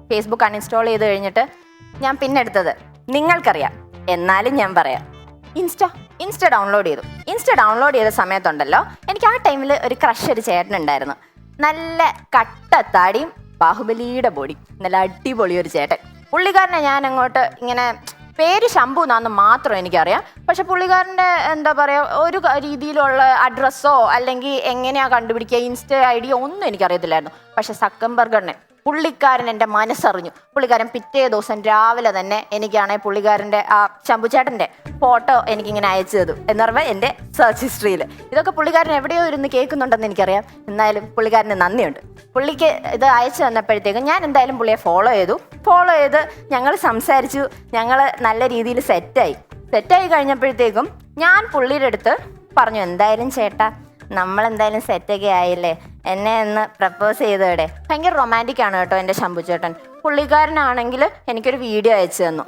Facebook uninstall ചെയ്ത് കഴിഞ്ഞിട്ട് ഞാൻ പിന്നെ എടുത്തത് നിങ്ങൾക്കറിയാം, എന്നാലും ഞാൻ പറയാം, ഇൻസ്റ്റ ഡൗൺലോഡ് ചെയ്തു. ഇൻസ്റ്റ ഡൗൺലോഡ് ചെയ്ത സമയത്തുണ്ടല്ലോ, എനിക്ക് ആ ടൈമിൽ ഒരു ക്രഷ് ഒരു ചേട്ടനുണ്ടായിരുന്നു. നല്ല കട്ടത്താടിയും ബാഹുബലിയുടെ ബോഡി, നല്ല അടിപൊളി ഒരു ചേട്ടൻ. പുള്ളിക്കാരനെ ഞാൻ അങ്ങോട്ട് ഇങ്ങനെ, പേര് ശംഭു എന്നാന്ന് മാത്രം എനിക്കറിയാം. പക്ഷെ പുള്ളിക്കാരൻ്റെ എന്താ പറയുക, ഒരു രീതിയിലുള്ള അഡ്രസ്സോ അല്ലെങ്കിൽ എങ്ങനെയാണ് കണ്ടുപിടിക്കുക, ഇൻസ്റ്റ ID ഒന്നും എനിക്കറിയത്തില്ലായിരുന്നു. പക്ഷെ സക്കംബർഗറിനെ പുള്ളിക്കാരൻ എൻ്റെ മനസ്സറിഞ്ഞു. പുള്ളിക്കാരൻ പിറ്റേ ദിവസം രാവിലെ തന്നെ എനിക്കാണെങ്കിൽ പുള്ളിക്കാരൻ്റെ ആ ശംഭുചേട്ടൻ്റെ ഫോട്ടോ എനിക്കിങ്ങനെ അയച്ചു തന്നു. എന്ന് പറയുമ്പോൾ എൻ്റെ സെർച്ച് ഹിസ്റ്ററിയിൽ ഇതൊക്കെ പുള്ളിക്കാരൻ എവിടെയോ ഇരുന്ന് കേൾക്കുന്നുണ്ടെന്ന് എനിക്കറിയാം. എന്നാലും പുള്ളിക്കാരന് നന്ദിയുണ്ട്. പുള്ളിക്ക് ഇത് അയച്ചു തന്നപ്പോഴത്തേക്കും ഞാൻ എന്തായാലും പുള്ളിയെ ഫോളോ ചെയ്ത് ഞങ്ങൾ സംസാരിച്ചു. ഞങ്ങൾ നല്ല രീതിയിൽ സെറ്റായി കഴിഞ്ഞപ്പോഴത്തേക്കും ഞാൻ പുള്ളിയുടെ അടുത്ത് പറഞ്ഞു, എന്തായാലും ചേട്ടാ നമ്മളെന്തായാലും സെറ്റൊക്കെ ആയില്ലേ, എന്നെ ഒന്ന് പ്രപ്പോസ് ചെയ്തോടെ. ഭയങ്കര റൊമാൻറ്റിക് ആണ് കേട്ടോ എൻ്റെ ശംഭുചേട്ടൻ. പുള്ളിക്കാരനാണെങ്കിൽ എനിക്കൊരു വീഡിയോ അയച്ചു തന്നു.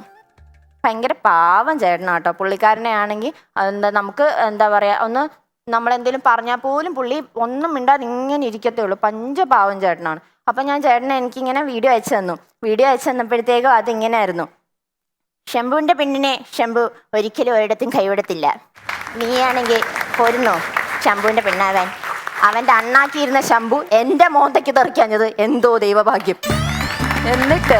ഭയങ്കര പാവം ചേട്ടനാണ് കേട്ടോ. പുള്ളിക്കാരനെ ആണെങ്കിൽ നമുക്ക് എന്താ പറയുക, ഒന്ന് നമ്മളെന്തെങ്കിലും പറഞ്ഞാൽ പോലും പുള്ളി ഒന്നും മിണ്ടാതെ ഇങ്ങനെ ഇരിക്കത്തേ ഉള്ളൂ. പഞ്ചപാവം ചേട്ടനാണ്. അപ്പം ഞാൻ ചേട്ടനെ എനിക്കിങ്ങനെ വീഡിയോ അയച്ചു തന്നപ്പോഴത്തേക്കും അതിങ്ങനെ ആയിരുന്നു, ശംഭുവിൻ്റെ പെണ്ണിനെ ശംഭു ഒരിക്കലും ഒരിടത്തും കൈവിടത്തില്ല. നീയാണെങ്കിൽ പോരുന്നോ ശംഭുവിൻ്റെ പെണ്ണാവാൻ? അവൻ്റെ അണ്ണാക്കിയിരുന്ന ശംഭു എൻ്റെ മോന്തയ്ക്ക് തെറിക്കാഞ്ഞത് എന്തോ ദൈവഭാഗ്യം. എന്നിട്ട്